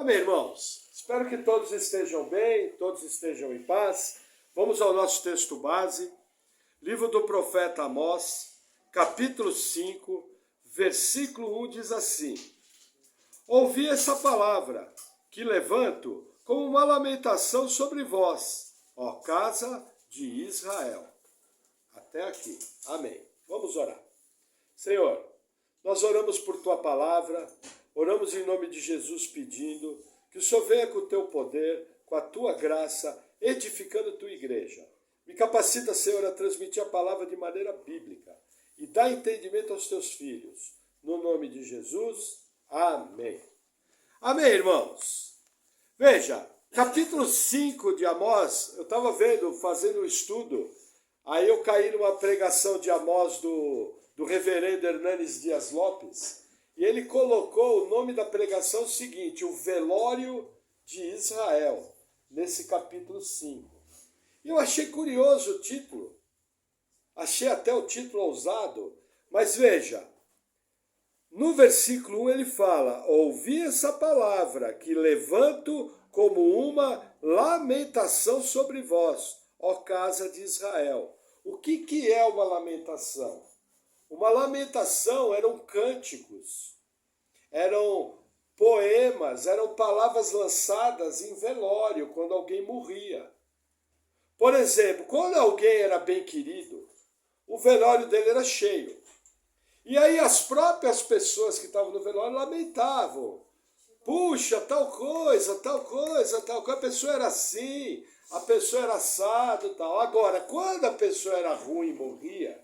Amém, irmãos? Espero que todos estejam bem, todos estejam em paz. Vamos ao nosso texto base, livro do profeta Amós, capítulo 5, versículo 1 diz assim: Ouvi essa palavra, que levanto como uma lamentação sobre vós, ó casa de Israel. Até aqui. Amém. Vamos orar. Senhor, nós oramos por tua palavra, oramos em nome de Jesus pedindo que o Senhor venha com o teu poder, com a tua graça, edificando a tua igreja. Me capacita, Senhor, a transmitir a palavra de maneira bíblica e dá entendimento aos teus filhos. No nome de Jesus, amém. Amém, irmãos. Veja, capítulo 5 de Amós, eu estava vendo, fazendo um estudo, aí eu caí numa pregação de Amós do reverendo Hernanes Dias Lopes, e ele colocou o nome da pregação seguinte: o velório de Israel, nesse capítulo 5. E eu achei curioso o título, achei até o título ousado, mas veja, no versículo 1 ele fala: ouvi essa palavra, que levanto como uma lamentação sobre vós, ó casa de Israel. O que é uma lamentação? Uma lamentação eram cânticos, eram poemas, eram palavras lançadas em velório, quando alguém morria. Por exemplo, quando alguém era bem querido, o velório dele era cheio. E aí as próprias pessoas que estavam no velório lamentavam. Puxa, tal coisa, a pessoa era assim, a pessoa era assado, tal. Agora, quando a pessoa era ruim e morria,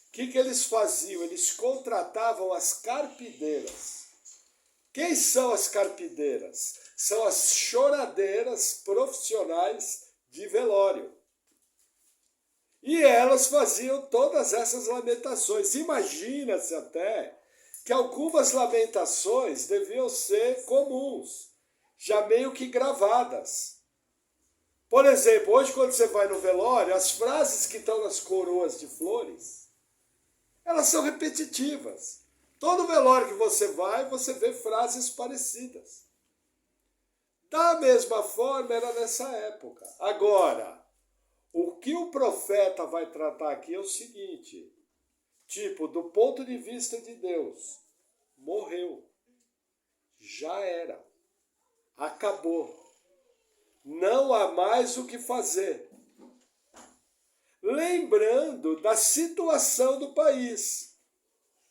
o que eles faziam? Eles contratavam as carpideiras. Quem são as carpideiras? São as choradeiras profissionais de velório. E elas faziam todas essas lamentações. Imagina-se até que algumas lamentações deviam ser comuns, já meio que gravadas. Por exemplo, hoje quando você vai no velório, as frases que estão nas coroas de flores, elas são repetitivas. Todo velório que você vai, você vê frases parecidas. Da mesma forma era nessa época. Agora, o que o profeta vai tratar aqui é o seguinte: tipo, do ponto de vista de Deus, morreu, já era, acabou, não há mais o que fazer. Lembrando da situação do país.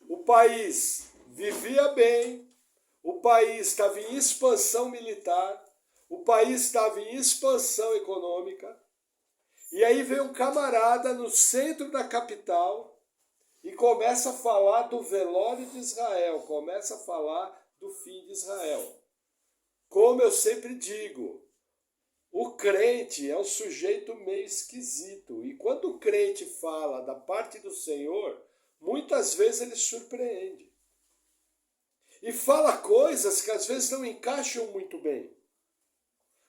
O país vivia bem, o país estava em expansão militar, o país estava em expansão econômica, e aí vem um camarada no centro da capital e começa a falar do velório de Israel, começa a falar do fim de Israel. Como eu sempre digo, o crente é um sujeito meio esquisito. E quando o crente fala da parte do Senhor, muitas vezes ele surpreende. E fala coisas que às vezes não encaixam muito bem,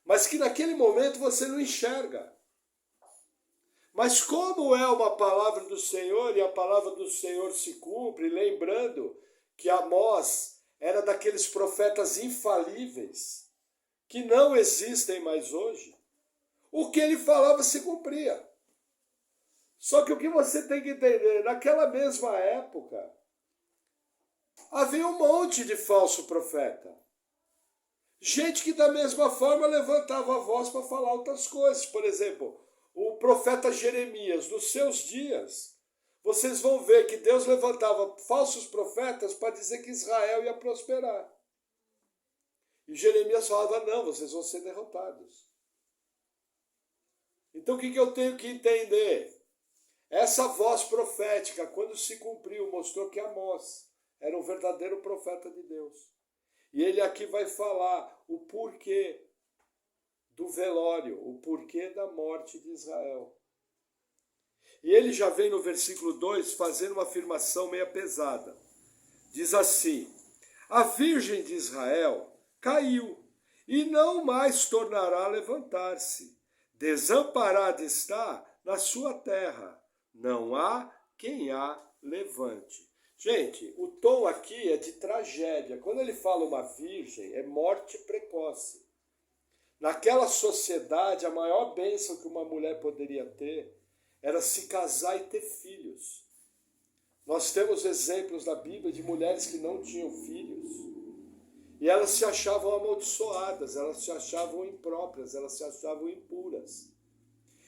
mas que naquele momento você não enxerga. Mas como é uma palavra do Senhor e a palavra do Senhor se cumpre, lembrando que Amós era daqueles profetas infalíveis, que não existem mais hoje, o que ele falava se cumpria. Só que o que você tem que entender, naquela mesma época, havia um monte de falso profeta. Gente que da mesma forma levantava a voz para falar outras coisas. Por exemplo, o profeta Jeremias, nos seus dias, vocês vão ver que Deus levantava falsos profetas para dizer que Israel ia prosperar. E Jeremias falava: não, vocês vão ser derrotados. Então o que eu tenho que entender? Essa voz profética, quando se cumpriu, mostrou que Amós era um verdadeiro profeta de Deus. E ele aqui vai falar o porquê do velório, o porquê da morte de Israel. E ele já vem no versículo 2 fazendo uma afirmação meio pesada. Diz assim: a Virgem de Israel caiu e não mais tornará a levantar-se. Desamparada está na sua terra. Não há quem a levante. Gente, o tom aqui é de tragédia. Quando ele fala uma virgem, é morte precoce. Naquela sociedade, a maior bênção que uma mulher poderia ter era se casar e ter filhos. Nós temos exemplos na Bíblia de mulheres que não tinham filhos e elas se achavam amaldiçoadas, elas se achavam impróprias, elas se achavam impuras.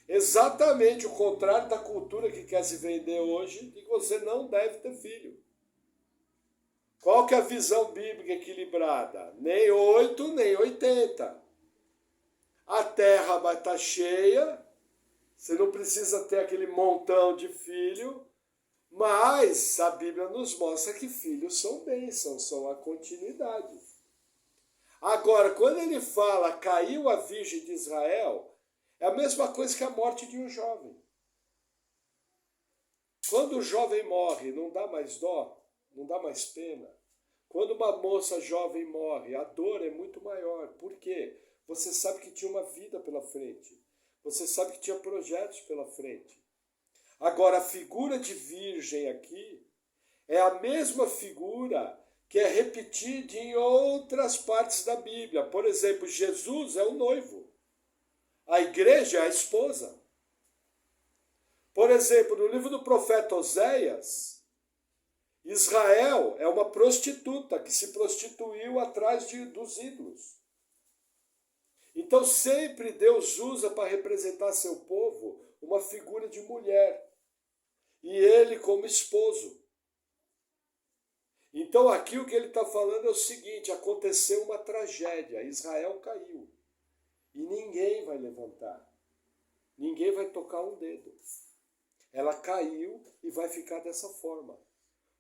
Exatamente o contrário da cultura que quer se vender hoje, de que você não deve ter filho. Qual que é a visão bíblica equilibrada? Nem 8, nem 80. A terra vai estar cheia, você não precisa ter aquele montão de filho, mas a Bíblia nos mostra que filhos são bênçãos, são a continuidade. Agora, quando ele fala caiu a virgem de Israel, é a mesma coisa que a morte de um jovem. Quando o jovem morre, não dá mais dó, não dá mais pena. Quando uma moça jovem morre, a dor é muito maior. Por quê? Você sabe que tinha uma vida pela frente. Você sabe que tinha projetos pela frente. Agora, a figura de virgem aqui é a mesma figura que é repetida em outras partes da Bíblia. Por exemplo, Jesus é o noivo. A igreja é a esposa. Por exemplo, no livro do profeta Oséias, Israel é uma prostituta que se prostituiu atrás dos ídolos. Então sempre Deus usa para representar seu povo uma figura de mulher. E ele como esposo. Então aqui o que ele está falando é o seguinte, aconteceu uma tragédia, Israel caiu. E ninguém vai levantar. Ninguém vai tocar um dedo. Ela caiu e vai ficar dessa forma.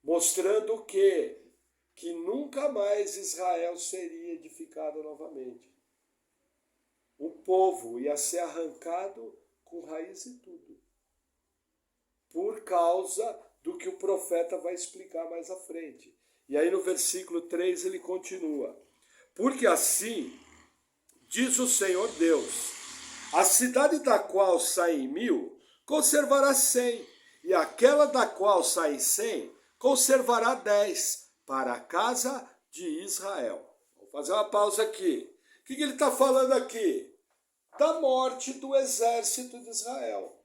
Mostrando o quê? Que nunca mais Israel seria edificado novamente. O povo ia ser arrancado com raiz e tudo. Por causa do que o profeta vai explicar mais à frente. E aí no versículo 3 ele continua. Porque assim, diz o Senhor Deus, a cidade da qual saem 1000, conservará 100, e aquela da qual saem 100, conservará 10, para a casa de Israel. Vou fazer uma pausa aqui. O que ele está falando aqui? Da morte do exército de Israel.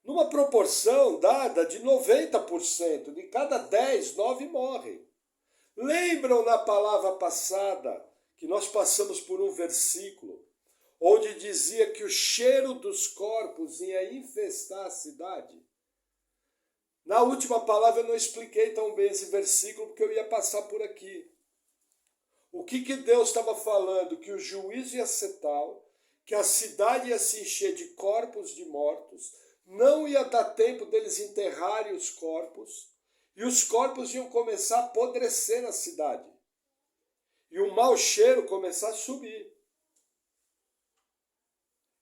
Numa proporção dada de 90%, de cada 10, 9 morrem. Lembram na palavra passada que nós passamos por um versículo onde dizia que o cheiro dos corpos ia infestar a cidade? Na última palavra eu não expliquei tão bem esse versículo porque eu ia passar por aqui. O que Deus estava falando? Que o juízo ia ser tal, que a cidade ia se encher de corpos de mortos, não ia dar tempo deles enterrarem os corpos, e os corpos iam começar a apodrecer na cidade. E o mau cheiro começar a subir.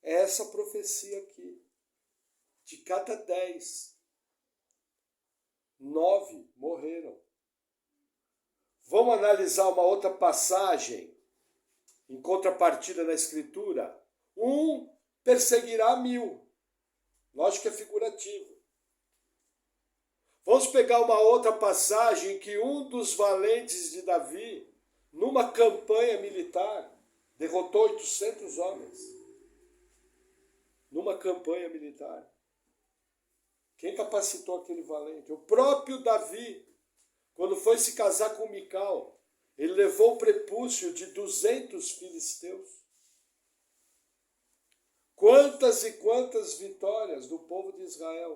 É essa profecia aqui. De cada 10, 9 morreram. Vamos analisar uma outra passagem, em contrapartida na Escritura. Um perseguirá 1000. Lógico que é figurativo. Vamos pegar uma outra passagem em que um dos valentes de Davi, numa campanha militar, derrotou 800 homens. Numa campanha militar. Quem capacitou aquele valente? O próprio Davi, quando foi se casar com Mical, ele levou o prepúcio de 200 filisteus. Quantas e quantas vitórias do povo de Israel.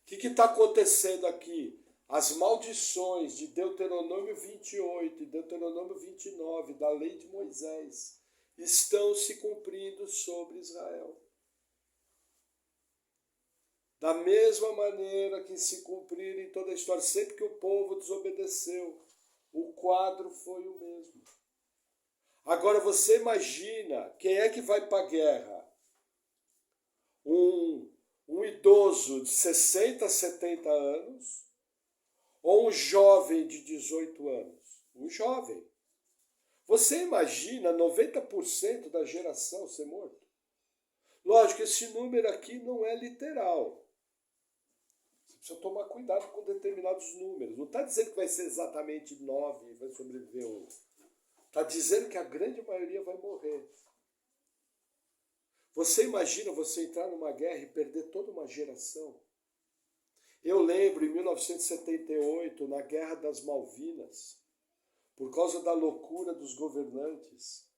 O que está acontecendo aqui? As maldições de Deuteronômio 28 e Deuteronômio 29, da lei de Moisés, estão se cumprindo sobre Israel. Da mesma maneira que se cumpriram em toda a história, sempre que o povo desobedeceu, o quadro foi o mesmo. Agora você imagina quem é que vai para a guerra? Um idoso de 60, 70 anos ou um jovem de 18 anos? Um jovem. Você imagina 90% da geração ser morto? Lógico, esse número aqui não é literal. Você Precisa tomar cuidado com determinados números. Não está dizendo que vai ser exatamente 9 e vai sobreviver um. Está dizendo que a grande maioria vai morrer. Você imagina você entrar numa guerra e perder toda uma geração? Eu lembro, em 1978, na Guerra das Malvinas, por causa da loucura dos governantes,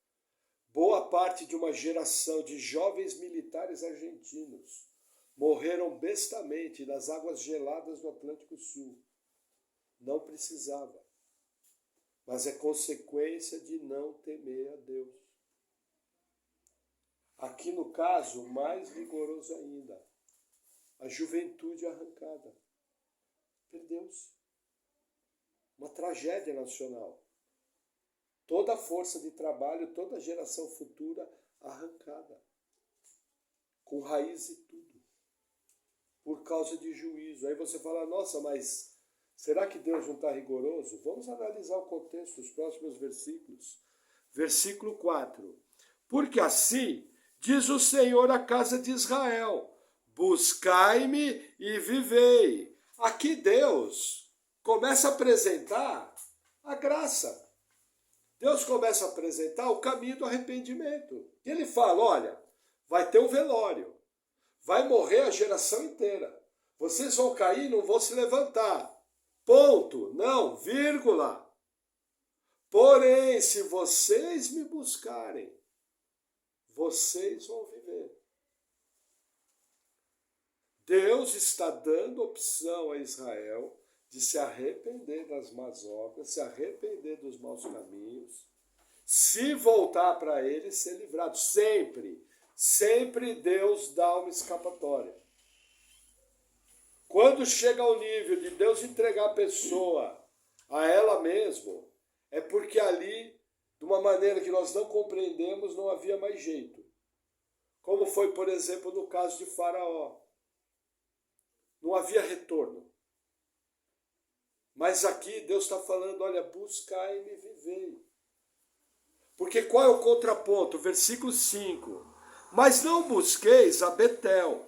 boa parte de uma geração de jovens militares argentinos morreram bestamente nas águas geladas do Atlântico Sul. Não precisava, mas é consequência de não temer a Deus. Aqui no caso, mais rigoroso ainda, a juventude arrancada. Perdeu-se. Uma tragédia nacional. Toda a força de trabalho, toda a geração futura arrancada. Com raiz e tudo. Por causa de juízo. Aí você fala, nossa, mas será que Deus não está rigoroso? Vamos analisar o contexto dos próximos versículos. Versículo 4. Porque assim diz o Senhor à casa de Israel, buscai-me e vivei. Aqui Deus começa a apresentar a graça. Deus começa a apresentar o caminho do arrependimento. E ele fala, olha, vai ter um velório, vai morrer a geração inteira. Vocês vão cair e não vão se levantar. Ponto. Não, vírgula. Porém, se vocês me buscarem, vocês vão viver. Deus está dando opção a Israel de se arrepender das más obras, se arrepender dos maus caminhos, se voltar para ele e ser livrado. Sempre, sempre Deus dá uma escapatória. Quando chega ao nível de Deus entregar a pessoa a ela mesma, é porque ali, de uma maneira que nós não compreendemos, não havia mais jeito. Como foi, por exemplo, no caso de Faraó. Não havia retorno. Mas aqui Deus está falando, olha, buscai-me e vivei. Porque qual é o contraponto? Versículo 5. Mas não busqueis a Betel,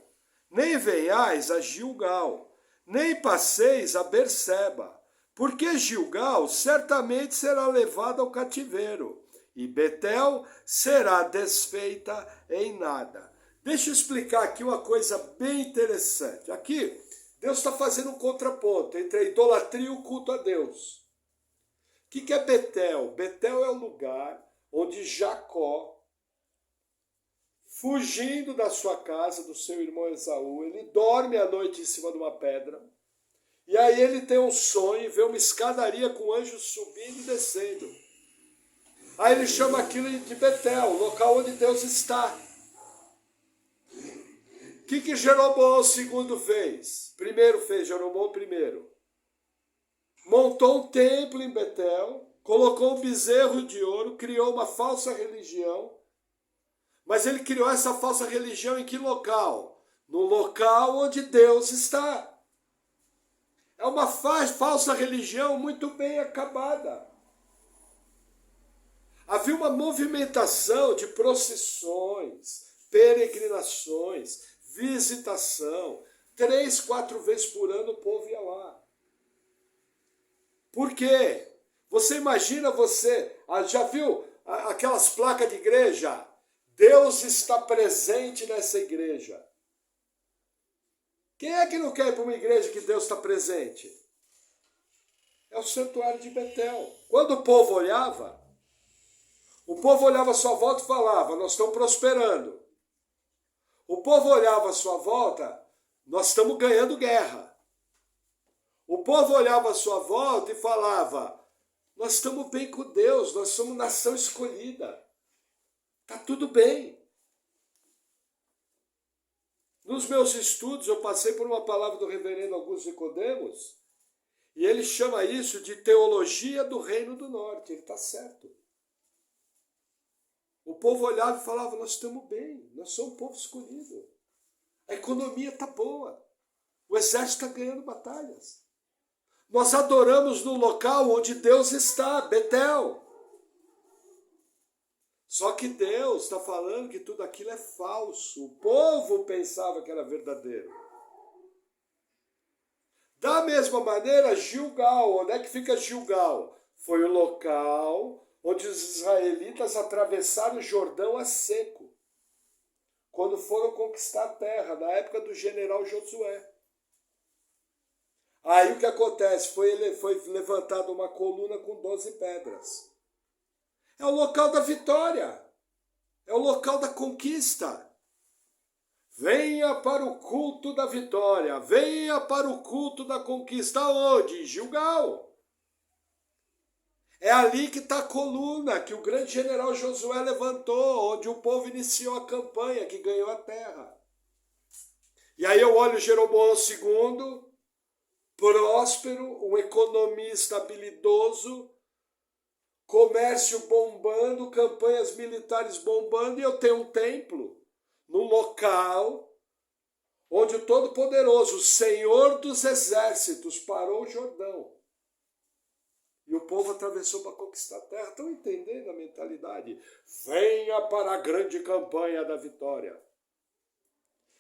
nem venhais a Gilgal, nem passeis a Berseba, porque Gilgal certamente será levada ao cativeiro, e Betel será desfeita em nada. Deixa eu explicar aqui uma coisa bem interessante. Aqui, Deus está fazendo um contraponto entre a idolatria e o culto a Deus. O que é Betel? Betel é o lugar onde Jacó, fugindo da sua casa, do seu irmão Esaú, ele dorme à noite em cima de uma pedra, e aí ele tem um sonho e vê uma escadaria com anjos subindo e descendo. Aí ele chama aquilo de Betel, o local onde Deus está. O que Jeroboão II fez? Jeroboão I. Montou um templo em Betel, colocou um bezerro de ouro, criou uma falsa religião. Mas ele criou essa falsa religião em que local? No local onde Deus está. É uma falsa religião muito bem acabada. Havia uma movimentação de procissões, peregrinações, visitação. 3, 4 vezes por ano o povo ia lá. Por quê? Você imagina já viu aquelas placas de igreja? Deus está presente nessa igreja. Quem é que não quer ir para uma igreja que Deus está presente? É o santuário de Betel. Quando o povo olhava à sua volta e falava, nós estamos prosperando. O povo olhava à sua volta, nós estamos ganhando guerra. O povo olhava à sua volta e falava, nós estamos bem com Deus, nós somos nação escolhida. Está tudo bem. Nos meus estudos, eu passei por uma palavra do reverendo Augusto Nicodemos, e ele chama isso de teologia do Reino do Norte. Ele está certo. O povo olhava e falava, nós estamos bem, nós somos um povo escolhido. A economia está boa, o exército está ganhando batalhas. Nós adoramos no local onde Deus está, Betel. Só que Deus está falando que tudo aquilo é falso. O povo pensava que era verdadeiro. Da mesma maneira, Gilgal, onde é que fica Gilgal? Foi o local onde os israelitas atravessaram o Jordão a seco, quando foram conquistar a terra, na época do general Josué. Aí o que acontece? Foi levantada uma coluna com 12 pedras. É o local da vitória, é o local da conquista. Venha para o culto da vitória, venha para o culto da conquista. Onde? Gilgal. É ali que está a coluna que o grande general Josué levantou, onde o povo iniciou a campanha, que ganhou a terra. E aí eu olho Jeroboão II, próspero, um economista habilidoso, comércio bombando, campanhas militares bombando, e eu tenho um templo num local onde o Todo-Poderoso, o Senhor dos Exércitos, parou o Jordão. E o povo atravessou para conquistar a terra. Estão entendendo a mentalidade? Venha para a grande campanha da vitória.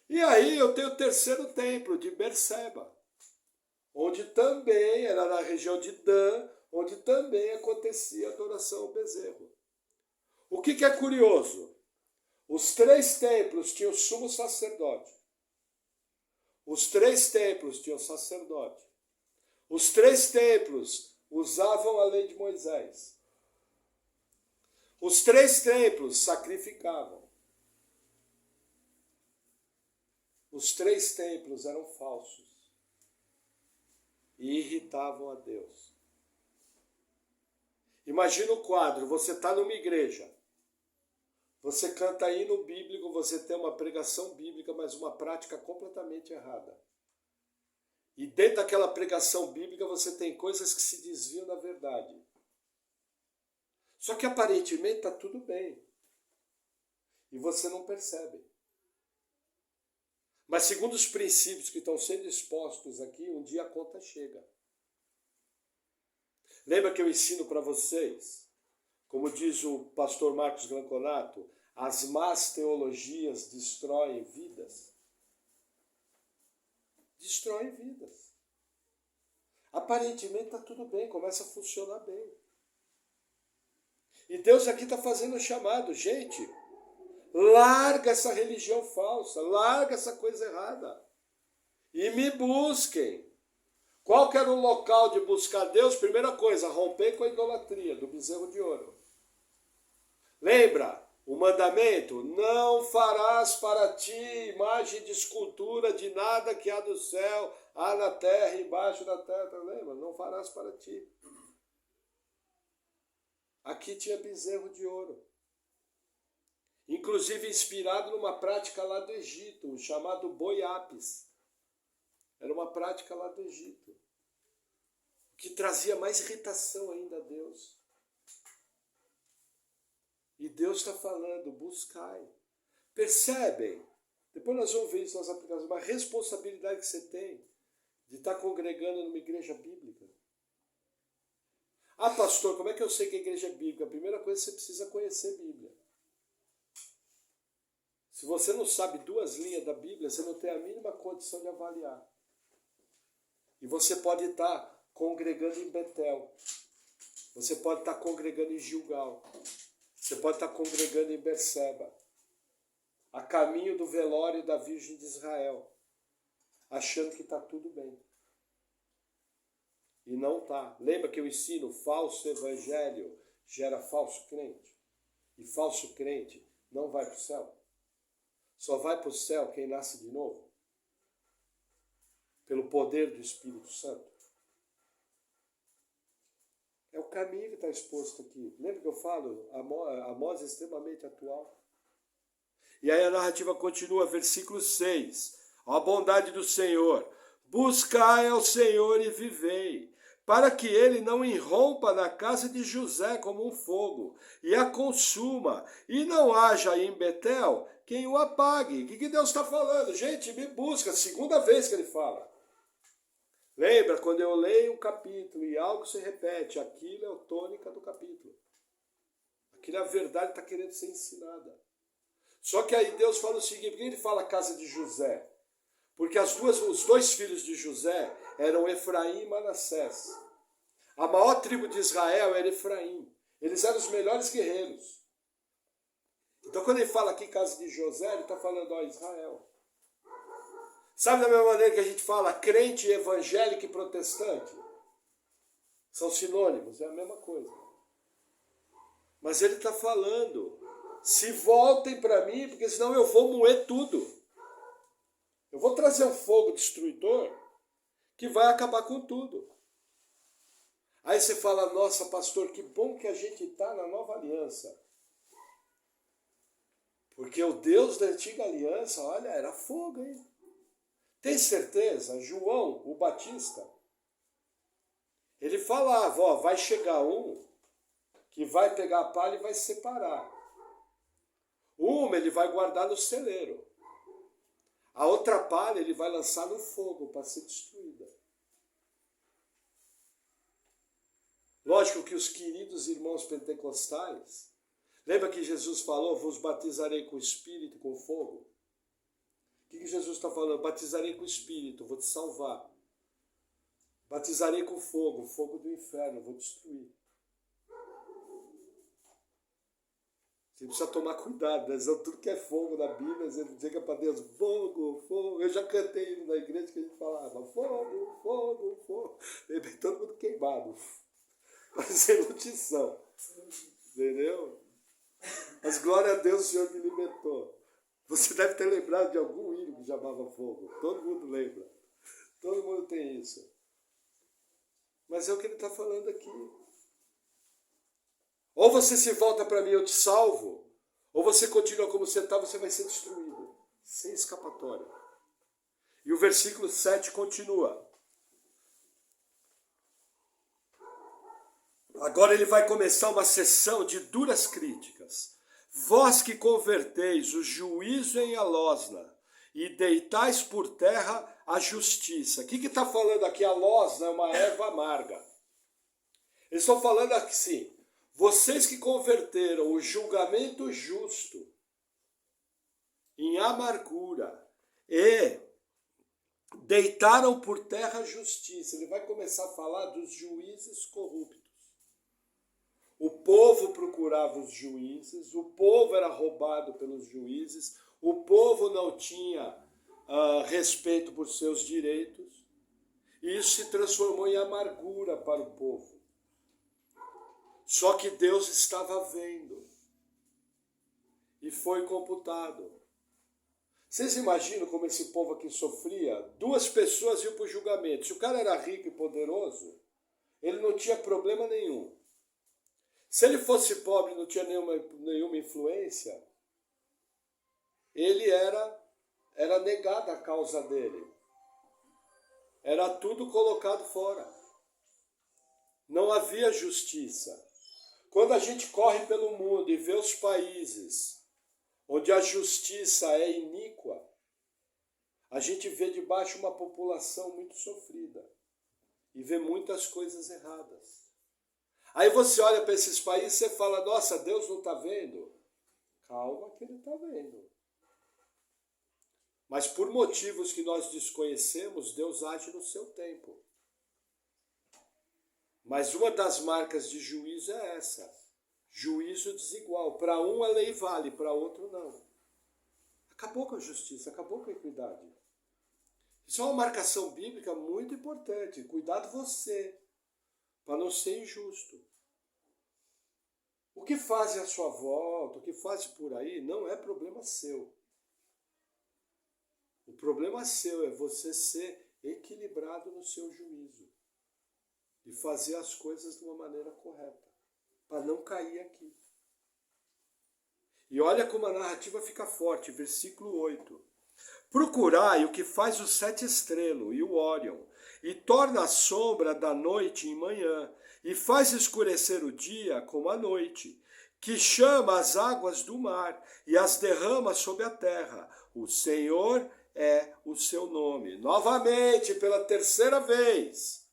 E aí eu tenho o terceiro templo de Berseba, onde também era na região de Dan, onde também acontecia a adoração ao bezerro. O que é curioso? Os 3 templos tinham sumo sacerdote. Os 3 templos tinham sacerdote. Os 3 templos usavam a lei de Moisés. Os 3 templos sacrificavam. Os 3 templos eram falsos e irritavam a Deus. Imagina o quadro, você está numa igreja, você canta hino bíblico, você tem uma pregação bíblica, mas uma prática completamente errada. E dentro daquela pregação bíblica você tem coisas que se desviam da verdade. Só que aparentemente está tudo bem. E você não percebe. Mas segundo os princípios que estão sendo expostos aqui, um dia a conta chega. Lembra que eu ensino para vocês, como diz o pastor Marcos Granconato, as más teologias destroem vidas? Destroem vidas. Aparentemente está tudo bem, começa a funcionar bem. E Deus aqui está fazendo um chamado, gente, larga essa religião falsa, larga essa coisa errada e me busquem. Qual que era o local de buscar Deus? Primeira coisa, romper com a idolatria do bezerro de ouro. Lembra o mandamento? Não farás para ti imagem de escultura de nada que há do céu, há na terra, embaixo da terra. Lembra? Não farás para ti. Aqui tinha bezerro de ouro. Inclusive inspirado numa prática lá do Egito, o chamado boi ápis. Era uma prática lá do Egito, que trazia mais irritação ainda a Deus. E Deus está falando, buscai. Percebem? Depois nós vamos ver isso nas aplicações, uma responsabilidade que você tem de estar congregando numa igreja bíblica. Ah, pastor, como é que eu sei que a igreja é bíblica? A primeira coisa, você precisa conhecer a Bíblia. Se você não sabe 2 linhas da Bíblia, você não tem a mínima condição de avaliar. E você pode estar congregando em Betel. Você pode estar congregando em Gilgal. Você pode estar congregando em Berseba. A caminho do velório da Virgem de Israel. Achando que está tudo bem. E não está. Lembra que eu ensino, falso evangelho gera falso crente. E falso crente não vai para o céu. Só vai para o céu quem nasce de novo. Pelo poder do Espírito Santo. É o caminho que está exposto aqui. Lembra que eu falo? Amós é extremamente atual. E aí a narrativa continua, versículo 6. Ó a bondade do Senhor. Buscai ao Senhor e vivei, para que ele não irrompa na casa de José como um fogo, e a consuma, e não haja em Betel quem o apague. O que Deus está falando? Gente, me busca, 2ª vez que ele fala. Lembra, quando eu leio um capítulo e algo se repete, aquilo é a tônica do capítulo. Aquilo é a verdade que está querendo ser ensinada. Só que aí Deus fala o seguinte, por que ele fala casa de José? Porque os 2 filhos de José eram Efraim e Manassés. A maior tribo de Israel era Efraim. Eles eram os melhores guerreiros. Então, quando ele fala aqui casa de José, ele está falando, ó, Israel. Sabe da mesma maneira que a gente fala crente, evangélico e protestante? São sinônimos, é a mesma coisa. Mas ele está falando, se voltem para mim, porque senão eu vou moer tudo. Eu vou trazer um fogo destruidor que vai acabar com tudo. Aí você fala, nossa, pastor, que bom que a gente está na nova aliança. Porque o Deus da antiga aliança, olha, era fogo, hein? Tem certeza? João, o Batista, ele falava, ó, vai chegar um que vai pegar a palha e vai separar. Uma ele vai guardar no celeiro. A outra palha ele vai lançar no fogo para ser destruída. Lógico que os queridos irmãos pentecostais, lembra que Jesus falou, vos batizarei com o Espírito e com fogo? O que Jesus está falando? Batizarei com o Espírito, vou te salvar. Batizarei com fogo, fogo do inferno, vou destruir. Você precisa tomar cuidado, né? Tudo que é fogo na Bíblia, você chega para Deus, fogo, fogo. Eu já cantei na igreja que a gente falava, fogo, fogo, fogo. E bem, todo mundo queimado. Parecendo tição. Entendeu? Mas glória a Deus, o Senhor me libertou. Você deve ter lembrado de algum hino que chamava fogo. Todo mundo lembra. Todo mundo tem isso. Mas é o que ele está falando aqui. Ou você se volta para mim, eu te salvo, ou você continua como você está, você vai ser destruído. Sem escapatória. E o versículo 7 continua. Agora ele vai começar uma sessão de duras críticas. Vós que converteis o juízo em alosna e deitais por terra a justiça. O que está falando aqui? A alosna é uma erva amarga. Eles estão falando assim, vocês que converteram o julgamento justo em amargura e deitaram por terra a justiça. Ele vai começar a falar dos juízes corruptos. O povo procurava os juízes, o povo era roubado pelos juízes, o povo não tinha respeito por seus direitos, e isso se transformou em amargura para o povo. Só que Deus estava vendo, e foi computado. Vocês imaginam como esse povo aqui sofria? 2 pessoas iam para o julgamento. Se o cara era rico e poderoso, ele não tinha problema nenhum. Se ele fosse pobre e não tinha nenhuma influência, ele era negada a causa dele. Era tudo colocado fora. Não havia justiça. Quando a gente corre pelo mundo e vê os países onde a justiça é iníqua, a gente vê debaixo uma população muito sofrida e vê muitas coisas erradas. Aí você olha para esses países e você fala, nossa, Deus não está vendo? Calma que ele está vendo. Mas por motivos que nós desconhecemos, Deus age no seu tempo. Mas uma das marcas de juízo é essa. Juízo desigual. Para um a lei vale, para outro não. Acabou com a justiça, acabou com a equidade. Isso é uma marcação bíblica muito importante. Cuidado você, para não ser injusto. O que faz à sua volta, o que faz por aí, não é problema seu. O problema seu é você ser equilibrado no seu juízo. E fazer as coisas de uma maneira correta. Para não cair aqui. E olha como a narrativa fica forte, versículo 8. Procurai o que faz o 7 estrelo e o Órion, e torna a sombra da noite em manhã, e faz escurecer o dia como a noite, que chama as águas do mar e as derrama sobre a terra. O Senhor é o seu nome. Novamente, pela 3ª vez,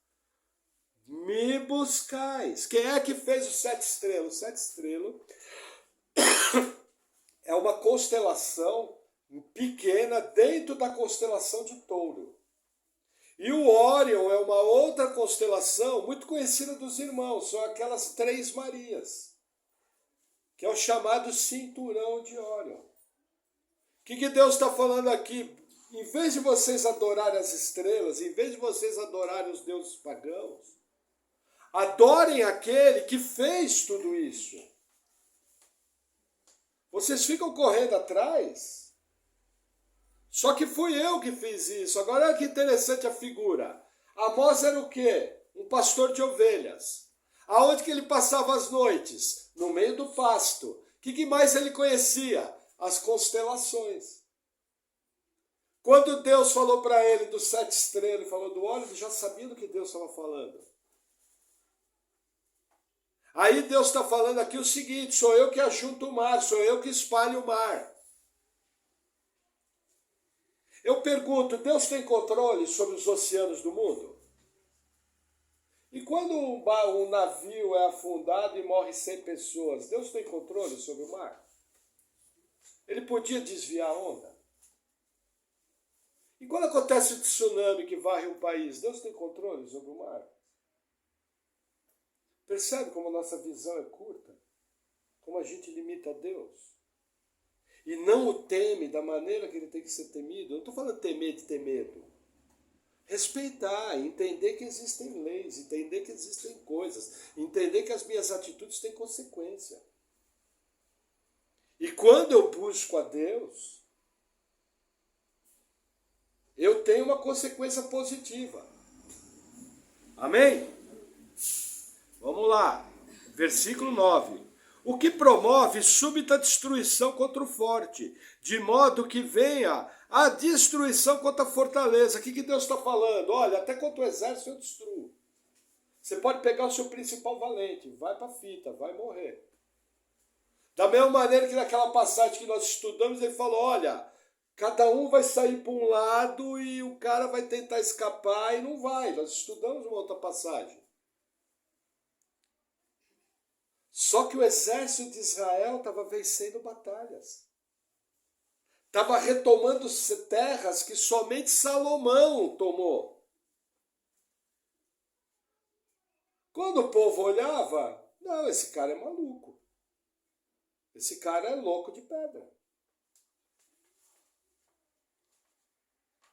me buscais. Quem é que fez o 7 estrelas? O 7 estrelas é uma constelação pequena dentro da constelação de Touro. E o Órion é uma outra constelação muito conhecida dos irmãos, são aquelas 3 Marias, que é o chamado cinturão de Órion. O que Deus está falando aqui? Em vez de vocês adorarem as estrelas, em vez de vocês adorarem os deuses pagãos, adorem aquele que fez tudo isso. Vocês ficam correndo atrás. Só que fui eu que fiz isso. Agora olha que interessante a figura. Amós era o quê? Um pastor de ovelhas. Aonde que ele passava as noites? No meio do pasto. O que mais ele conhecia? As constelações. Quando Deus falou para ele dos 7 estrelas, falou do óleo, ele já sabia do que Deus estava falando. Aí Deus está falando aqui o seguinte, sou eu que ajunto o mar, sou eu que espalho o mar. Eu pergunto, Deus tem controle sobre os oceanos do mundo? E quando um navio é afundado e morre 100 pessoas, Deus tem controle sobre o mar? Ele podia desviar a onda? E quando acontece o tsunami que varre um país, Deus tem controle sobre o mar? Percebe como a nossa visão é curta? Como a gente limita a Deus? E não o teme da maneira que ele tem que ser temido. Eu não estou falando temer de ter medo. Respeitar, entender que existem leis, entender que existem coisas, entender que as minhas atitudes têm consequência. E quando eu busco a Deus, eu tenho uma consequência positiva. Amém? Vamos lá. Versículo 9. O que promove súbita destruição contra o forte, de modo que venha a destruição contra a fortaleza. O que Deus está falando? Olha, até contra o exército eu destruo. Você pode pegar o seu principal valente, vai para a fita, vai morrer. Da mesma maneira que naquela passagem que nós estudamos, ele falou, olha, cada um vai sair para um lado e o cara vai tentar escapar e não vai. Nós estudamos uma outra passagem. Só que o exército de Israel estava vencendo batalhas. Estava retomando terras que somente Salomão tomou. Quando o povo olhava, não, esse cara é maluco. Esse cara é louco de pedra.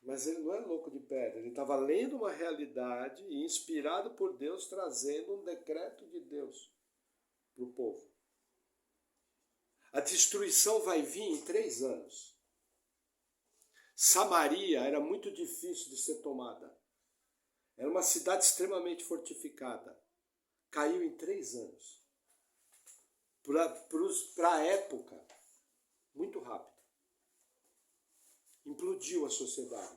Mas ele não é louco de pedra, ele estava lendo uma realidade e inspirado por Deus, trazendo um decreto de Deus para o povo. A destruição vai vir em 3 anos. Samaria era muito difícil de ser tomada. Era uma cidade extremamente fortificada. Caiu em 3 anos. Para a época, muito rápido. Implodiu a sociedade.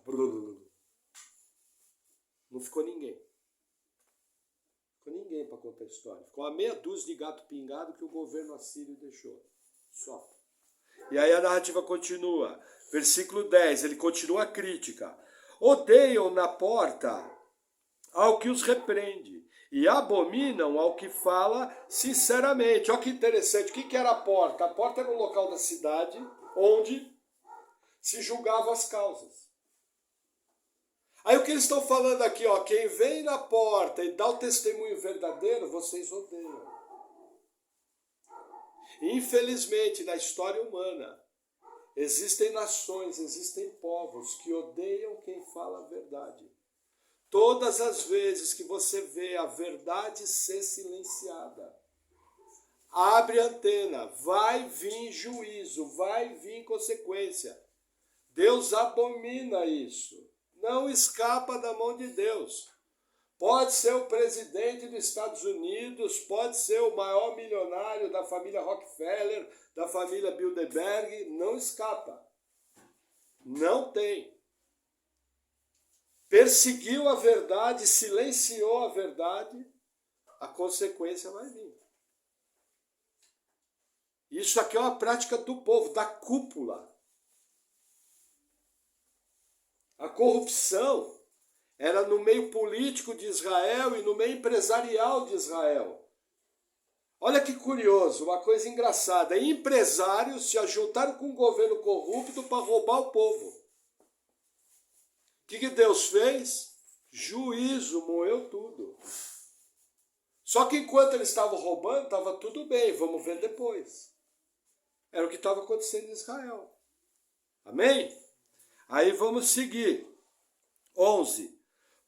Não ficou ninguém. Ficou ninguém para contar a história. Ficou uma meia dúzia de gato pingado que o governo assírio deixou. Só. E aí a narrativa continua. Versículo 10, ele continua a crítica. Odeiam na porta ao que os repreende e abominam ao que fala sinceramente. Olha que interessante. O que era a porta? A porta era um local da cidade onde se julgavam as causas. Aí o que eles estão falando aqui, ó, quem vem na porta e dá o testemunho verdadeiro, vocês odeiam. Infelizmente, na história humana, existem nações, existem povos que odeiam quem fala a verdade. Todas as vezes que você vê a verdade ser silenciada, abre a antena, vai vir juízo, vai vir consequência. Deus abomina isso. Não escapa da mão de Deus. Pode ser o presidente dos Estados Unidos, pode ser o maior milionário da família Rockefeller, da família Bilderberg, não escapa. Não tem. Perseguiu a verdade, silenciou a verdade, a consequência vai vir. Isso aqui é uma prática do povo, da cúpula. A corrupção era no meio político de Israel e no meio empresarial de Israel. Olha que curioso, uma coisa engraçada. Empresários se ajuntaram com um governo corrupto para roubar o povo. O que Deus fez? Juízo moeu tudo. Só que enquanto eles estavam roubando, estava tudo bem, vamos ver depois. Era o que estava acontecendo em Israel. Amém? Aí vamos seguir. 11.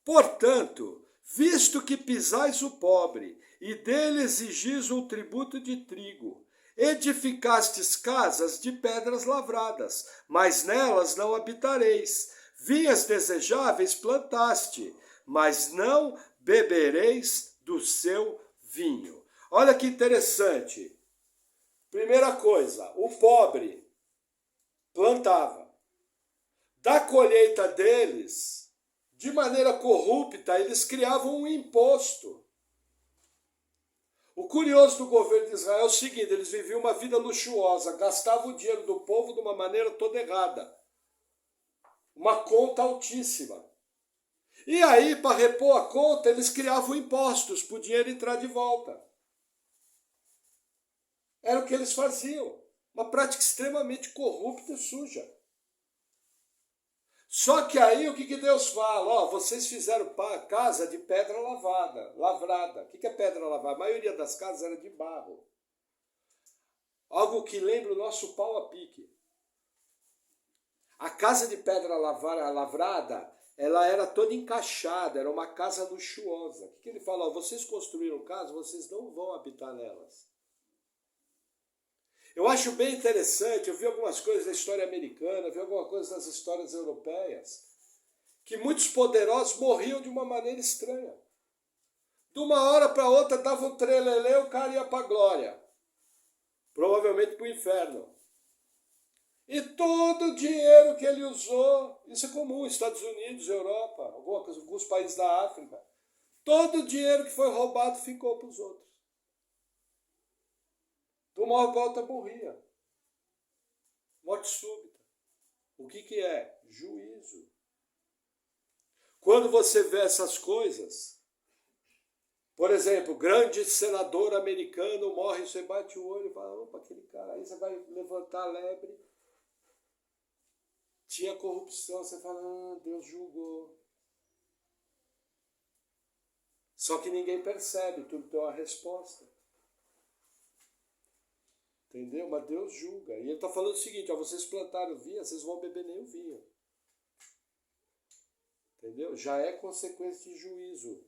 Portanto, visto que pisais o pobre, e dele exigis um tributo de trigo, edificastes casas de pedras lavradas, mas nelas não habitareis. Vinhas desejáveis plantaste, mas não bebereis do seu vinho. Olha que interessante. Primeira coisa, o pobre plantava. Da colheita deles, de maneira corrupta, eles criavam um imposto. O curioso do governo de Israel é o seguinte, eles viviam uma vida luxuosa, gastavam o dinheiro do povo de uma maneira toda errada. Uma conta altíssima. E aí, para repor a conta, eles criavam impostos para o dinheiro entrar de volta. Era o que eles faziam. Uma prática extremamente corrupta e suja. Só que aí o que Deus fala? Ó, vocês fizeram casa de pedra lavrada. O que é pedra lavrada? A maioria das casas era de barro. Algo que lembra o nosso pau a pique. A casa de pedra lavrada, ela era toda encaixada, era uma casa luxuosa. O que ele fala? Ó, vocês construíram casa, vocês não vão habitar nelas. Eu acho bem interessante, eu vi algumas coisas da história americana, vi alguma coisa das histórias europeias, que muitos poderosos morriam de uma maneira estranha. De uma hora para outra dava um trelelê, o cara ia para a glória. Provavelmente para o inferno. E todo o dinheiro que ele usou, isso é comum, Estados Unidos, Europa, alguns países da África, todo o dinheiro que foi roubado ficou para os outros. De uma hora para outra morria. Morte súbita. O que é? Juízo. Quando você vê essas coisas, por exemplo, grande senador americano morre, você bate o olho e fala, opa, aquele cara, aí você vai levantar a lebre, tinha corrupção, você fala, Deus julgou. Só que ninguém percebe, tudo tem uma resposta. Entendeu? Mas Deus julga. E ele está falando o seguinte, ó, vocês plantaram vinho, vocês vão beber nem o vinho. Entendeu? Já é consequência de juízo.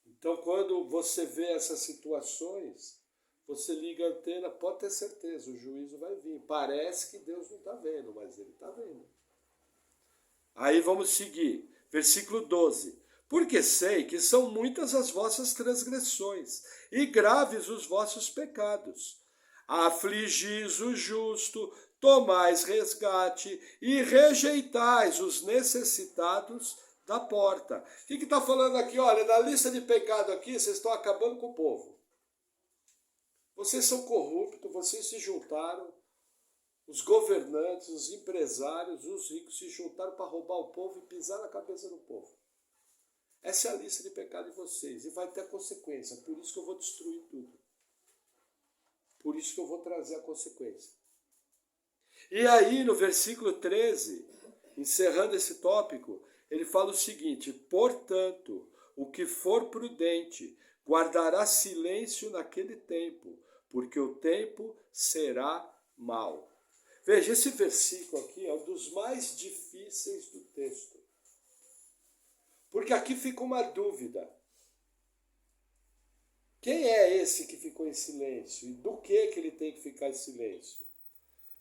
Então, quando você vê essas situações, você liga a antena, pode ter certeza, o juízo vai vir. Parece que Deus não está vendo, mas ele está vendo. Aí vamos seguir. Versículo 12. Porque sei que são muitas as vossas transgressões, e graves os vossos pecados. Afligis o justo, tomais resgate, e rejeitais os necessitados da porta. O que está falando aqui? Olha, na lista de pecado aqui, vocês estão acabando com o povo. Vocês são corruptos, vocês se juntaram, os governantes, os empresários, os ricos se juntaram para roubar o povo e pisar na cabeça do povo. Essa é a lista de pecado de vocês. E vai ter consequência. Por isso que eu vou destruir tudo. Por isso que eu vou trazer a consequência. E aí, no versículo 13, encerrando esse tópico, ele fala o seguinte, portanto, o que for prudente guardará silêncio naquele tempo, porque o tempo será mau. Veja, esse versículo aqui é um dos mais difíceis do texto. Porque aqui fica uma dúvida. Quem é esse que ficou em silêncio? E do que ele tem que ficar em silêncio?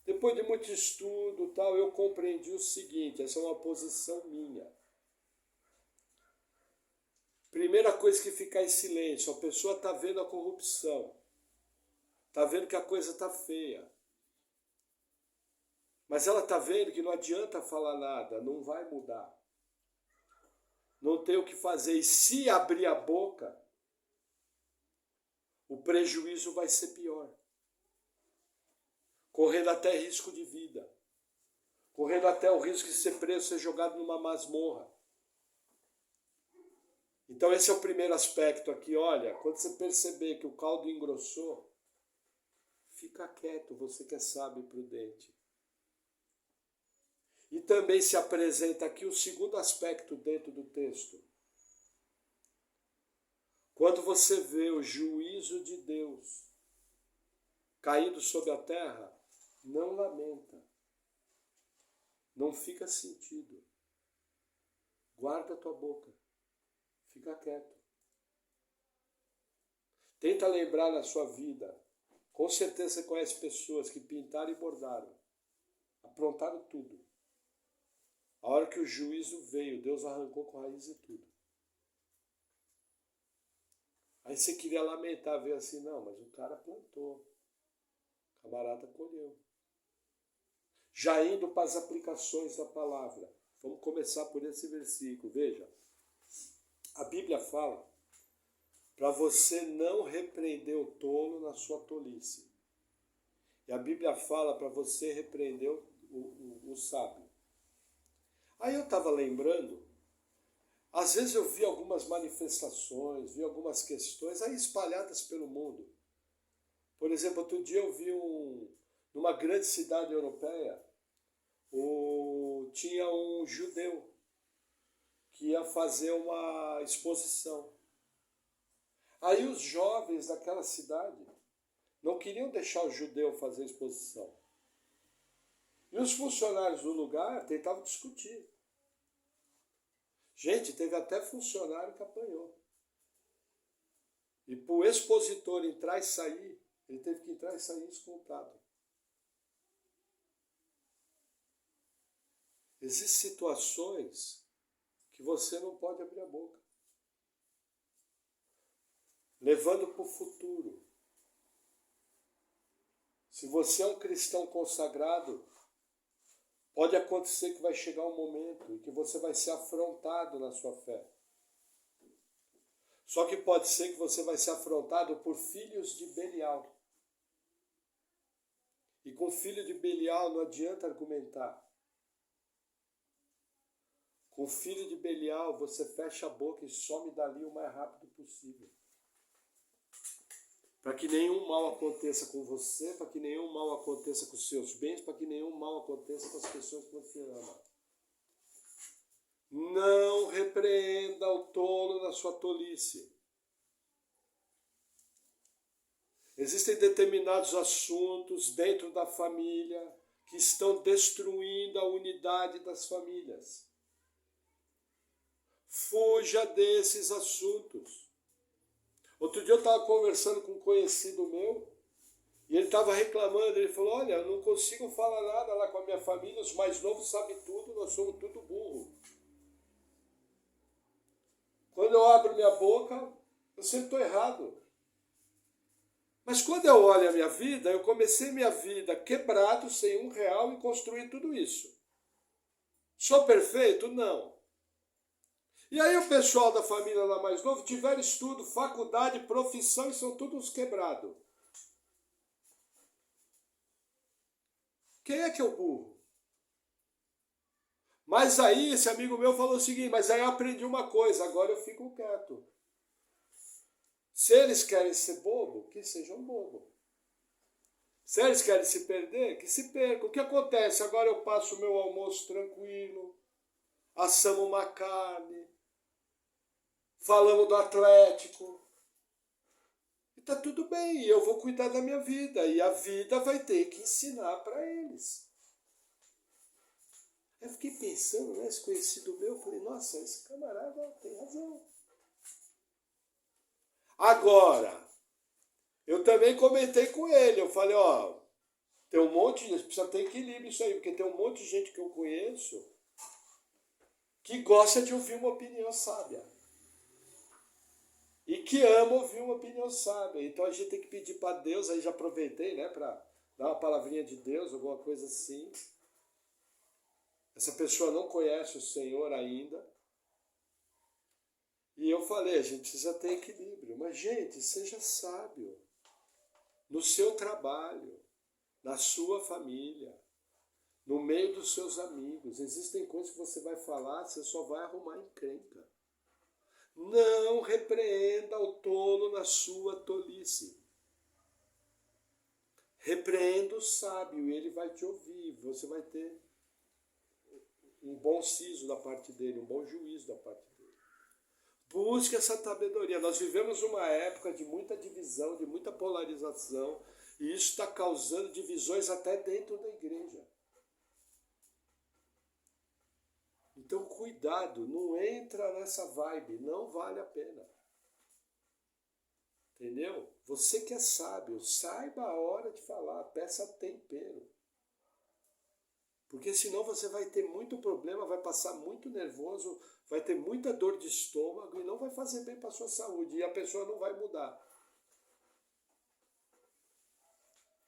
Depois de muito estudo, tal, eu compreendi o seguinte, essa é uma posição minha. Primeira coisa que ficar em silêncio, a pessoa está vendo a corrupção. Está vendo que a coisa está feia. Mas ela está vendo que não adianta falar nada, não vai mudar. Não tem o que fazer. E se abrir a boca, o prejuízo vai ser pior. Correndo até risco de vida. Correndo até o risco de ser preso, ser jogado numa masmorra. Então esse é o primeiro aspecto aqui. Olha, quando você perceber que o caldo engrossou, fica quieto, você que é sábio e prudente. E também se apresenta aqui o segundo aspecto dentro do texto. Quando você vê o juízo de Deus caindo sobre a terra, não lamenta, não fica sentido. Guarda a tua boca, fica quieto. Tenta lembrar na sua vida, com certeza você conhece pessoas que pintaram e bordaram, aprontaram tudo. A hora que o juízo veio, Deus arrancou com raiz e tudo. Aí você queria lamentar, ver assim, não, mas o cara plantou, o camarada colheu. Já indo para as aplicações da palavra, vamos começar por esse versículo, veja. A Bíblia fala para você não repreender o tolo na sua tolice. E a Bíblia fala para você repreender o sábio. Aí eu estava lembrando, às vezes eu vi algumas manifestações, vi algumas questões aí espalhadas pelo mundo. Por exemplo, outro dia eu vi numa grande cidade europeia, tinha um judeu que ia fazer uma exposição. Aí os jovens daquela cidade não queriam deixar o judeu fazer a exposição. E os funcionários do lugar tentavam discutir. Gente, teve até funcionário que apanhou. E para o expositor entrar e sair, ele teve que entrar e sair escoltado. Existem situações que você não pode abrir a boca. Levando para o futuro. Se você é um cristão consagrado, pode acontecer que vai chegar um momento em que você vai ser afrontado na sua fé. Só que pode ser que você vai ser afrontado por filhos de Belial. E com filho de Belial não adianta argumentar. Com filho de Belial você fecha a boca e some dali o mais rápido possível. Para que nenhum mal aconteça com você, para que nenhum mal aconteça com os seus bens, para que nenhum mal aconteça com as pessoas que você ama. Não repreenda o tolo na sua tolice. Existem determinados assuntos dentro da família que estão destruindo a unidade das famílias. Fuja desses assuntos. Outro dia eu estava conversando com um conhecido meu e ele estava reclamando, ele falou, olha, eu não consigo falar nada lá com a minha família, os mais novos sabem tudo, nós somos tudo burro. Quando eu abro minha boca, eu sempre estou errado. Mas quando eu olho a minha vida, eu comecei minha vida quebrado, sem R$1 e construí tudo isso. Sou perfeito? Não. E aí o pessoal da família lá mais novo tiveram estudo, faculdade, profissão e são todos quebrados. Quem é que é o burro? Mas aí esse amigo meu falou o seguinte, mas aí eu aprendi uma coisa, agora eu fico quieto. Se eles querem ser bobo, que sejam bobo. Se eles querem se perder, que se percam. O que acontece? Agora eu passo o meu almoço tranquilo, assamos uma carne, falamos do Atlético. E tá tudo bem, eu vou cuidar da minha vida. E a vida vai ter que ensinar para eles. Eu fiquei pensando, né, esse conhecido meu, eu falei, nossa, esse camarada tem razão. Agora, eu também comentei com ele, eu falei, ó, tem um monte de gente, precisa ter equilíbrio isso aí, porque tem um monte de gente que eu conheço que gosta de ouvir uma opinião sábia. E que ama ouvir uma opinião sábia. Então a gente tem que pedir para Deus, aí já aproveitei, né, para dar uma palavrinha de Deus, alguma coisa assim. Essa pessoa não conhece o Senhor ainda. E eu falei, a gente precisa ter equilíbrio. Mas, gente, seja sábio. No seu trabalho, na sua família, no meio dos seus amigos. Existem coisas que você vai falar, você só vai arrumar encrenca. Não repreenda o tolo na sua tolice. Repreenda o sábio, ele vai te ouvir, você vai ter um bom siso da parte dele, um bom juízo da parte dele. Busque essa sabedoria. Nós vivemos uma época de muita divisão, de muita polarização, e isso está causando divisões até dentro da igreja. Então, cuidado, não entra nessa vibe, não vale a pena. Entendeu? Você que é sábio, saiba a hora de falar, peça tempero. Porque senão você vai ter muito problema, vai passar muito nervoso, vai ter muita dor de estômago e não vai fazer bem para a sua saúde. E a pessoa não vai mudar.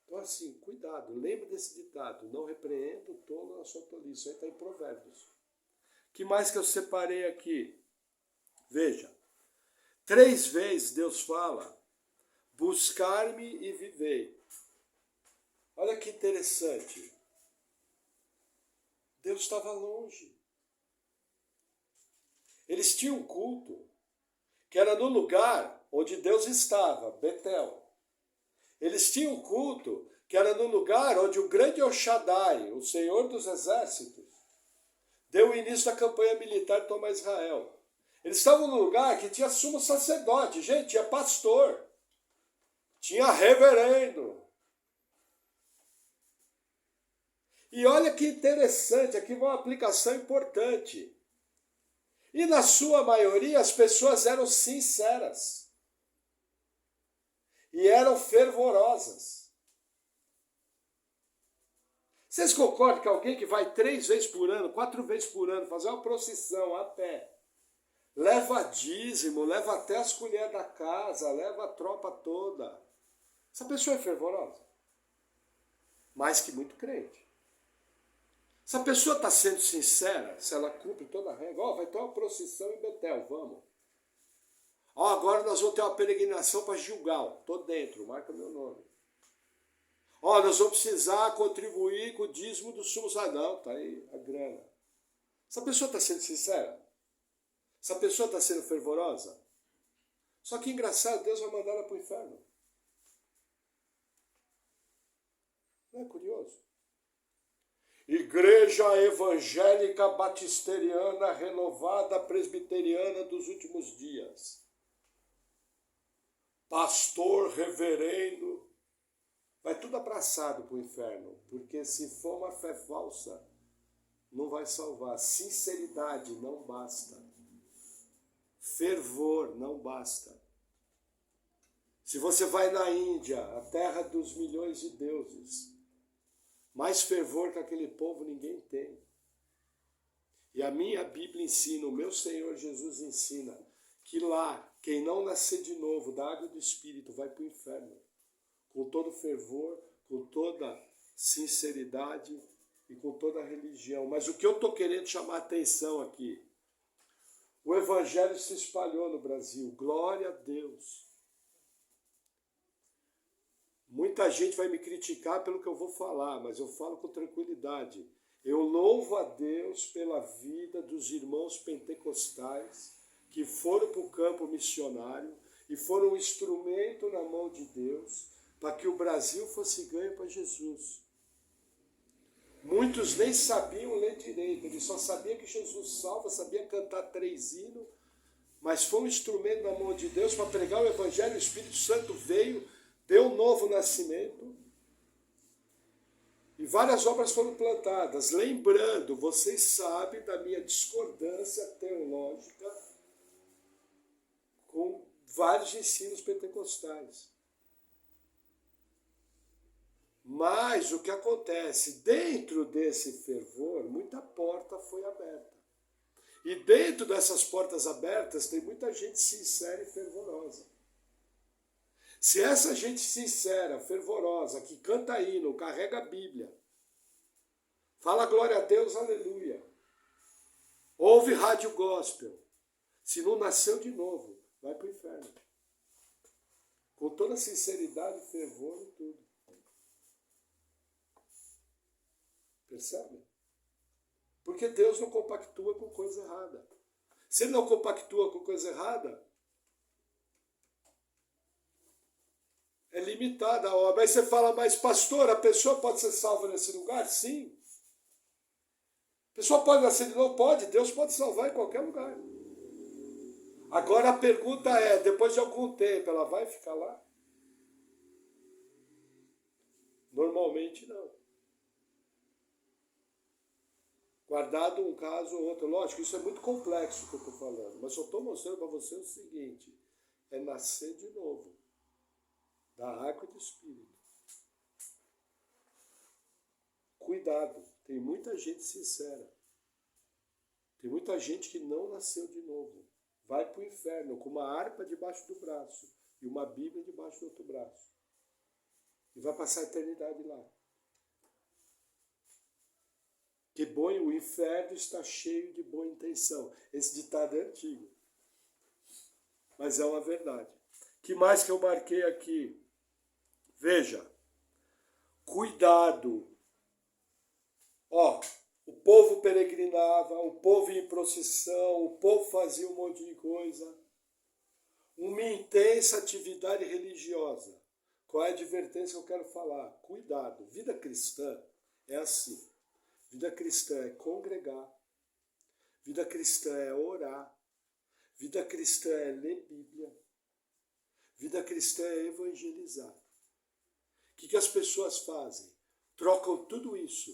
Então assim, cuidado, lembre desse ditado, não repreenda o tolo na sua tolice. Isso aí está em Provérbios. O que mais que eu separei aqui? Veja, 3 vezes Deus fala, buscar-me e vivei. Olha que interessante. Deus estava longe. Eles tinham um culto que era no lugar onde Deus estava, Betel. Eles tinham um culto que era no lugar onde o grande El Shaddai, o Senhor dos Exércitos, deu o início da campanha militar de tomar Israel. Eles estavam num lugar que tinha sumo sacerdote, gente, tinha pastor, tinha reverendo. E olha que interessante, aqui uma aplicação importante. E na sua maioria as pessoas eram sinceras. E eram fervorosas. Vocês concordam que alguém que vai 3 vezes por ano, 4 vezes por ano, fazer uma procissão a pé, leva dízimo, leva até as colheres da casa, leva a tropa toda. Essa pessoa é fervorosa. Mais que muito crente. Se a pessoa está sendo sincera, se ela cumpre toda a regra, vai ter uma procissão em Betel, vamos. Agora nós vamos ter uma peregrinação para Gilgal, estou dentro, marca meu nome. Nós vamos precisar contribuir com o dízimo do sumo sacerdote. Não, está aí a grana. Essa pessoa está sendo sincera? Essa pessoa está sendo fervorosa? Só que engraçado, Deus vai mandar ela para o inferno. Não é curioso? Igreja Evangélica Batisteriana Renovada Presbiteriana dos Últimos Dias. Pastor, reverendo, vai tudo abraçado para o inferno, porque se for uma fé falsa, não vai salvar. Sinceridade não basta. Fervor não basta. Se você vai na Índia, a terra dos milhões de deuses, mais fervor que aquele povo ninguém tem. E a minha Bíblia ensina, o meu Senhor Jesus ensina, que lá, quem não nascer de novo da água do Espírito vai para o inferno. Com todo fervor, com toda sinceridade e com toda a religião. Mas o que eu estou querendo chamar a atenção aqui, o Evangelho se espalhou no Brasil, glória a Deus. Muita gente vai me criticar pelo que eu vou falar, mas eu falo com tranquilidade. Eu louvo a Deus pela vida dos irmãos pentecostais que foram para o campo missionário e foram um instrumento na mão de Deus para que o Brasil fosse ganho para Jesus. Muitos nem sabiam ler direito, eles só sabiam que Jesus salva, sabiam cantar 3 hinos, mas foi um instrumento na mão de Deus para pregar o Evangelho. O Espírito Santo veio, deu um novo nascimento e várias obras foram plantadas. Lembrando, vocês sabem da minha discordância teológica com vários ensinos pentecostais. Mas o que acontece? Dentro desse fervor, muita porta foi aberta. E dentro dessas portas abertas tem muita gente sincera e fervorosa. Se essa gente sincera, fervorosa, que canta hino, carrega a Bíblia, fala glória a Deus, aleluia, ouve rádio gospel, se não nasceu de novo, vai para o inferno. Com toda sinceridade, fervor e tudo. Percebe? Porque Deus não compactua com coisa errada. Se Ele não compactua com coisa errada, é limitada a obra. Aí você fala, mas pastor, a pessoa pode ser salva nesse lugar? Sim. pessoa pode nascer de novo? Pode, Deus pode salvar em qualquer lugar. Agora a pergunta é, depois de algum tempo, ela vai ficar lá? Normalmente não. Guardado um caso ou outro. Lógico, isso é muito complexo que eu estou falando, mas só estou mostrando para você o seguinte, é nascer de novo, da água e do Espírito. Cuidado, tem muita gente sincera. Tem muita gente que não nasceu de novo. Vai para o inferno com uma harpa debaixo do braço e uma Bíblia debaixo do outro braço. E vai passar a eternidade lá. Que bom, o inferno está cheio de boa intenção. Esse ditado é antigo. Mas é uma verdade. Que mais que eu marquei aqui? Veja. Cuidado. Ó, o povo peregrinava, o povo ia em procissão, o povo fazia um monte de coisa. Uma intensa atividade religiosa. Qual é a advertência que eu quero falar? Cuidado. Vida cristã é assim. Vida cristã é congregar. Vida cristã é orar. Vida cristã é ler Bíblia. Vida cristã é evangelizar. O que as pessoas fazem? Trocam tudo isso.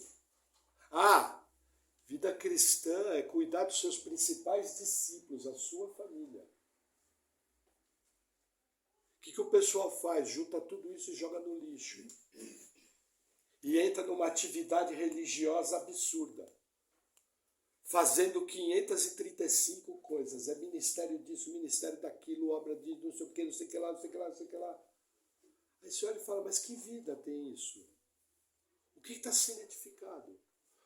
Vida cristã é cuidar dos seus principais discípulos, a sua família. O que o pessoal faz? Junta tudo isso e joga no lixo. E entra numa atividade religiosa absurda. Fazendo 535 coisas. É ministério disso, ministério daquilo, obra de não sei o que, não sei o que lá, não sei o que lá, não sei o que lá. Aí você olha e fala, mas que vida tem isso? O que está sendo edificado?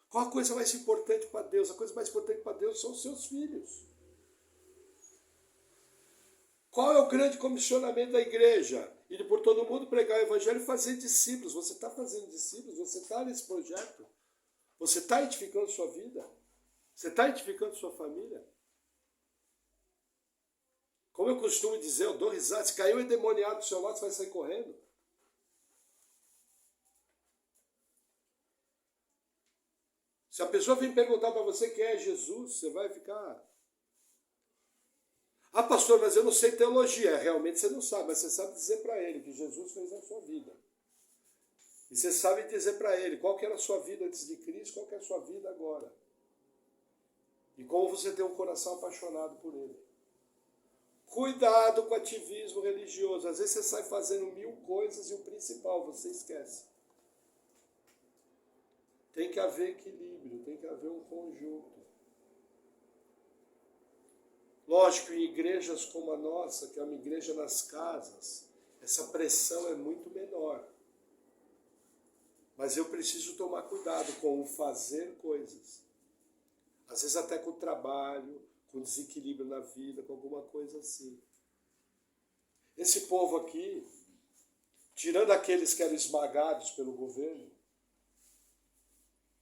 Qual a coisa mais importante para Deus? A coisa mais importante para Deus são os seus filhos. Qual é o grande comissionamento da igreja? Ir por todo mundo, pregar o evangelho e fazer discípulos. Você está fazendo discípulos? Você está nesse projeto? Você está edificando sua vida? Você está edificando sua família? Como eu costumo dizer, eu dou risada. Se caiu um endemoniado do seu lado, você vai sair correndo. Se a pessoa vem perguntar para você quem é Jesus, você vai ficar... pastor, mas eu não sei teologia. Realmente você não sabe, mas você sabe dizer para ele que Jesus fez na sua vida. E você sabe dizer para ele qual que era a sua vida antes de Cristo, qual que é a sua vida agora. E como você tem um coração apaixonado por ele. Cuidado com o ativismo religioso. Às vezes você sai fazendo 1000 coisas e o principal você esquece. Tem que haver equilíbrio, tem que haver um conjunto. Lógico, em igrejas como a nossa, que é uma igreja nas casas, essa pressão é muito menor. Mas eu preciso tomar cuidado com o fazer coisas. Às vezes até com o trabalho, com desequilíbrio na vida, com alguma coisa assim. Esse povo aqui, tirando aqueles que eram esmagados pelo governo,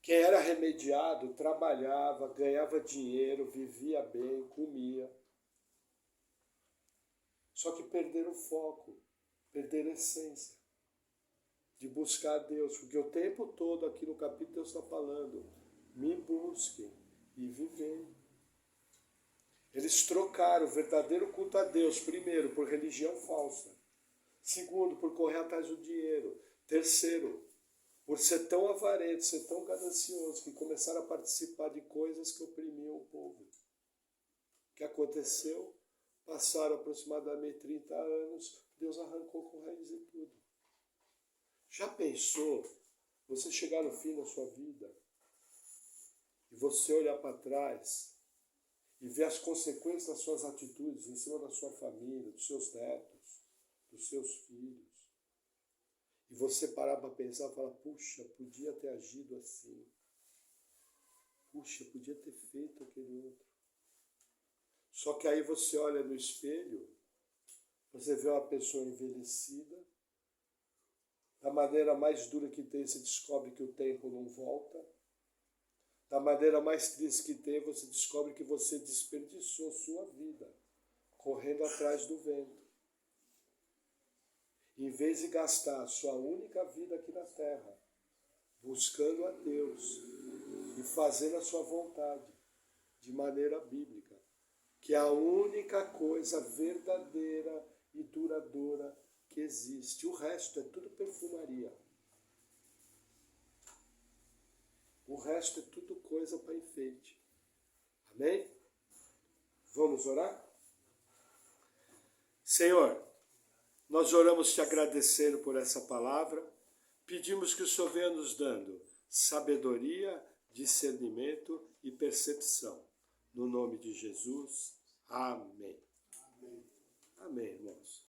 quem era remediado, trabalhava, ganhava dinheiro, vivia bem, comia. Só que perderam o foco, perderam a essência de buscar a Deus. Porque o tempo todo aqui no capítulo Deus está falando, me busquem e vivei. Eles trocaram o verdadeiro culto a Deus, primeiro, por religião falsa. Segundo, por correr atrás do dinheiro. Terceiro, por ser tão avarento, ser tão ganancioso, que começaram a participar de coisas que oprimiam o povo. O que aconteceu? Passaram aproximadamente 30 anos, Deus arrancou com raiz e tudo. Já pensou você chegar no fim da sua vida e você olhar para trás e ver as consequências das suas atitudes em cima da sua família, dos seus netos, dos seus filhos? E você parar para pensar e falar, puxa, podia ter agido assim. Puxa, podia ter feito aquele outro. Só que aí você olha no espelho, você vê uma pessoa envelhecida, da maneira mais dura que tem, você descobre que o tempo não volta. Da maneira mais triste que tem, você descobre que você desperdiçou sua vida, correndo atrás do vento. Em vez de gastar a sua única vida aqui na Terra, buscando a Deus e fazendo a sua vontade de maneira bíblica, que é a única coisa verdadeira e duradoura que existe. O resto é tudo perfumaria. O resto é tudo coisa para enfeite. Amém? Vamos orar? Senhor, nós oramos te agradecendo por essa palavra. Pedimos que o Senhor venha nos dando sabedoria, discernimento e percepção. No nome de Jesus. Amém. Amém, irmãos.